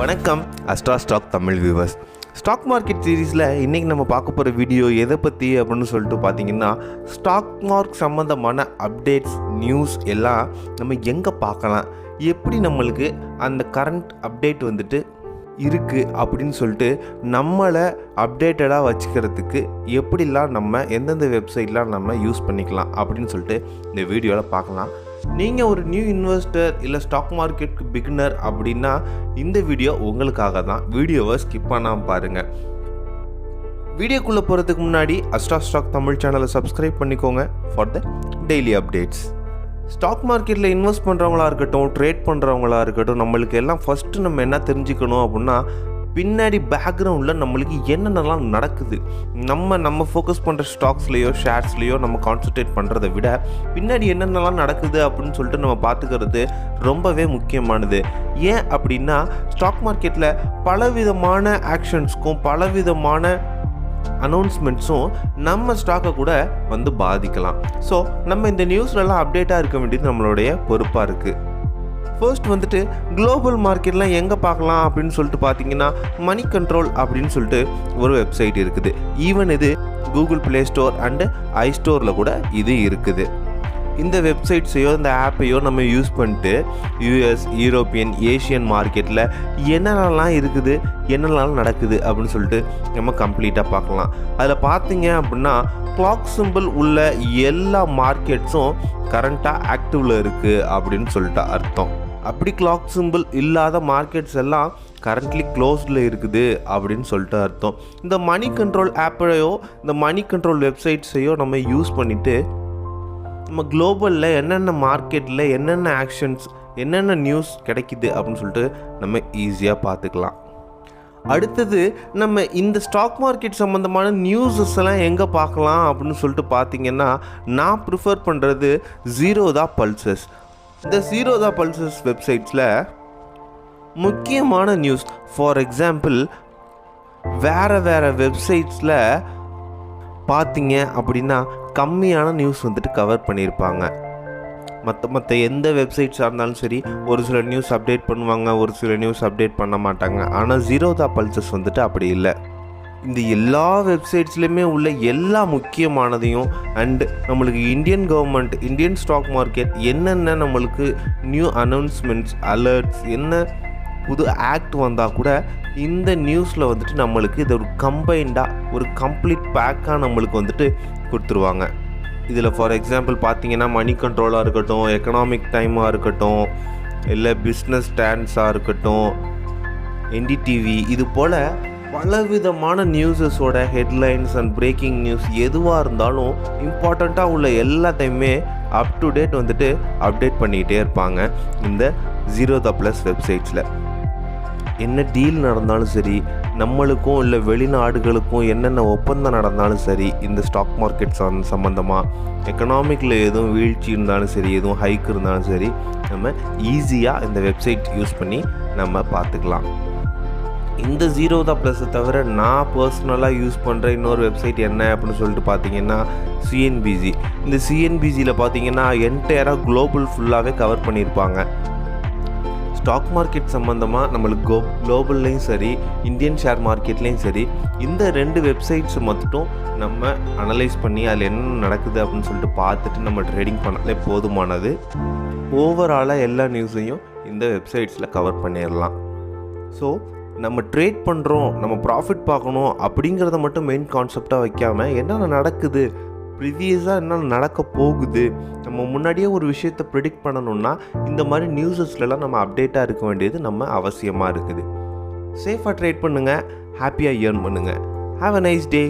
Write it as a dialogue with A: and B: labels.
A: வணக்கம் Astra stock Tamil viewers. Stock market சீரீஸில் இன்றைக்கி நம்ம பார்க்க போகிற வீடியோ எதை பற்றி அப்படின்னு சொல்லிட்டு பார்த்தீங்கன்னா, ஸ்டாக் மார்க் சம்மந்தமான அப்டேட்ஸ் நியூஸ் எல்லாம் நம்ம எங்கே பார்க்கலாம், எப்படி நம்மளுக்கு அந்த கரண்ட் அப்டேட் இருக்குது அப்படின்னு சொல்லிட்டு நம்மளை அப்டேட்டடாக வச்சுக்கிறதுக்கு எப்படிலாம் நம்ம எந்தெந்த வெப்சைட்லாம் நம்ம யூஸ் பண்ணிக்கலாம் அப்படின்னு சொல்லிட்டு இந்த வீடியோவில் பார்க்கலாம். நீங்கள் ஒரு நியூ இன்வெஸ்டர் இல்லை ஸ்டாக் மார்க்கெட்டுக்கு பிகினர் அப்படின்னா இந்த வீடியோ உங்களுக்காக தான். வீடியோவை ஸ்கிப் பண்ணாமல் பாருங்கள். வீடியோக்குள்ளே போகிறதுக்கு முன்னாடி அஸ்ட்ரா ஸ்டாக் தமிழ் சேனலை சப்ஸ்கிரைப் பண்ணிக்கோங்க for the daily updates. Stock மார்க்கெட்டில் இன்வெஸ்ட் பண்ணுறவங்களா இருக்கட்டும், ட்ரேட் பண்ணுறவங்களா இருக்கட்டும், நம்மளுக்கு எல்லாம் ஃபஸ்ட்டு நம்ம என்ன தெரிஞ்சுக்கணும் அப்படின்னா, பின்னாடி பேக்ரவுண்டில் நம்மளுக்கு என்னென்னலாம் நடக்குது, நம்ம ஃபோக்கஸ் பண்ணுற ஸ்டாக்ஸ்லேயோ ஷேர்ஸ்லேயோ நம்ம கான்சன்ட்ரேட் பண்ணுறதை விட பின்னாடி என்னென்னலாம் நடக்குது அப்படின்னு சொல்லிட்டு நம்ம பார்த்துக்கிறது ரொம்பவே முக்கியமானது. ஏன் அப்படின்னா, ஸ்டாக் மார்க்கெட்டில் பலவிதமான ஆக்ஷன்ஸ்க்கும் பலவிதமான அனௌன்ஸ்மெண்ட்ஸும் நம்ம ஸ்டாக்கை கூட பாதிக்கலாம். ஸோ நம்ம இந்த நியூஸ்லலாம் அப்டேட்டாக இருக்க வேண்டியது நம்மளுடைய பொறுப்பாக இருக்குது. ஃபர்ஸ்ட் குளோபல் மார்க்கெட்லாம் எங்கே பார்க்கலாம் அப்படின்னு சொல்லிட்டு பார்த்தீங்கன்னா, மணி கண்ட்ரோல் அப்படின்னு சொல்லிட்டு ஒரு வெப்சைட் இருக்குது. ஈவன் இது கூகுள் ப்ளே ஸ்டோர் அண்டு ஐ ஸ்டோரில் கூட இது இருக்குது. இந்த வெப்சைட்ஸையோ இந்த ஆப்பையோ நம்ம யூஸ் பண்ணிட்டு யூஎஸ், யூரோப்பியன், ஏஷியன் மார்க்கெட்டில் என்னென்னலாம் இருக்குது, என்னென்னலாம் நடக்குது அப்படின்னு சொல்லிட்டு நம்ம கம்ப்ளீட்டாக பார்க்கலாம். அதில் பார்த்தீங்க அப்படின்னா, கிளாக் சிம்பிள் உள்ள எல்லா மார்க்கெட்ஸும் கரண்ட்டாக ஆக்டிவில் இருக்குது அப்படின்னு சொல்லிட்டு அர்த்தம். அப்படி கிளாக் சிம்பிள் இல்லாத மார்க்கெட்ஸ் எல்லாம் கரண்ட்லி க்ளோஸ்டில் இருக்குது அப்படின்னு சொல்லிட்டு அர்த்தம். இந்த மணி கண்ட்ரோல் ஆப்பையோ இந்த மணி கண்ட்ரோல் வெப்சைட்ஸையோ நம்ம யூஸ் பண்ணிவிட்டு நம்ம குளோபலில் என்னென்ன மார்க்கெட்டில் என்னென்ன ஆக்ஷன்ஸ், என்னென்ன நியூஸ் கிடைக்குது அப்படின்னு சொல்லிட்டு நம்ம ஈஸியாக பார்த்துக்கலாம். அடுத்தது நம்ம இந்த ஸ்டாக் மார்க்கெட் சம்மந்தமான நியூஸஸ் எல்லாம் எங்கே பார்க்கலாம் அப்படின்னு சொல்லிட்டு பார்த்தீங்கன்னா, நான் ப்ரிஃபர் பண்ணுறது ஜீரோதா பல்சஸ். இந்த ஜீரோதா பல்சஸ் வெப்சைட்ஸில் முக்கியமான நியூஸ், ஃபார் எக்ஸாம்பிள் வேறு வெப்சைட்ஸில் பார்த்தீங்க அப்படின்னா கம்மியான நியூஸ் கவர் பண்ணியிருப்பாங்க. மற்ற எந்த வெப்சைட்ஸாக இருந்தாலும் சரி, ஒரு சில நியூஸ் அப்டேட் பண்ணுவாங்க, ஒரு சில நியூஸ் அப்டேட் பண்ண மாட்டாங்க. ஆனால் ஜீரோதா பல்சஸ் அப்படி இல்லை. இந்த எல்லா வெப்சைட்ஸ்லையுமே உள்ள எல்லா முக்கியமானதையும் அண்டு நம்மளுக்கு Indian government, Indian stock market என்னென்ன நம்மளுக்கு நியூ அனௌன்ஸ்மெண்ட்ஸ், அலர்ட்ஸ், என்ன புது ஆக்ட் வந்தால் கூட இந்த நியூஸில் நம்மளுக்கு இது ஒரு கம்பைண்டாக ஒரு கம்ப்ளீட் பேக்காக நம்மளுக்கு கொடுத்துருவாங்க. இதில் ஃபார் எக்ஸாம்பிள் பார்த்தீங்கன்னா, மணி கண்ட்ரோலாக இருக்கட்டும், எக்கனாமிக் டைமாக இருக்கட்டும், இல்லை பிஸ்னஸ் ஸ்டாண்ட்ஸாக இருக்கட்டும், என்டிடிவி, இது போல் பலவிதமான நியூஸஸோட ஹெட்லைன்ஸ் அண்ட் பிரேக்கிங் நியூஸ் எதுவாக இருந்தாலும் இம்பார்ட்டண்ட்டாக உள்ள எல்லாத்தையுமே அப் டு டேட் அப்டேட் பண்ணிக்கிட்டே இருப்பாங்க இந்த ஜீரோதா ப்ளஸ் வெப்சைட்ஸில். என்ன டீல் நடந்தாலும் சரி, நம்மளுக்கும் இல்லை வெளிநாடுகளுக்கும் என்னென்ன ஒப்பந்தம் நடந்தாலும் சரி, இந்த ஸ்டாக் மார்க்கெட் சம்மந்தமாக எக்கனாமிக்கில் எதுவும் வீழ்ச்சி இருந்தாலும் சரி, எதுவும் ஹைக் இருந்தாலும் சரி, நம்ம ஈஸியாக இந்த வெப்சைட் யூஸ் பண்ணி நம்ம பார்த்துக்கலாம். இந்த ஜீரோதா ப்ளஸை தவிர நான் பர்சனலாக யூஸ் பண்ணுற இன்னொரு வெப்சைட் என்ன அப்படின்னு சொல்லிட்டு பார்த்தீங்கன்னா, சிஎன்பிசி. இந்த சிஎன்பிசியில் பார்த்தீங்கன்னா என்டையராக குளோபல் ஃபுல்லாகவே கவர் பண்ணியிருப்பாங்க. ஸ்டாக் மார்க்கெட் சம்மந்தமாக நம்மளுக்கு குளோபல்லையும் சரி, இந்தியன் ஷேர் மார்க்கெட்லேயும் சரி, இந்த 2 வெப்சைட்ஸ் மட்டும் நம்ம அனலைஸ் பண்ணி அதில் என்ன நடக்குது அப்படின்னு சொல்லிட்டு பார்த்துட்டு நம்ம ட்ரேடிங் பண்ணாலே போதுமானது. ஓவராலாக எல்லா நியூஸையும் இந்த வெப்சைட்ஸில் கவர் பண்ணிடலாம். ஸோ நம்ம ட்ரேட் பண்ணுறோம், நம்ம ப்ராஃபிட் பார்க்கணும் அப்படிங்கிறத மட்டும் மெயின் கான்செப்டாக வைக்காமல், என்னென்ன நடக்குது, ப்ரீவியஸாக என்ன நடக்க போகுது, நம்ம முன்னாடியே ஒரு விஷயத்தை ப்ரிடிக்ட் பண்ணணும்னா இந்த மாதிரி நியூஸஸ்லாம் நம்ம அப்டேட்டாக இருக்க வேண்டியது நம்ம அவசியமாக இருக்குது. சேஃபாக ட்ரேட் பண்ணுங்கள், ஹாப்பியாக ஏர்ன் பண்ணுங்கள். Have a nice day.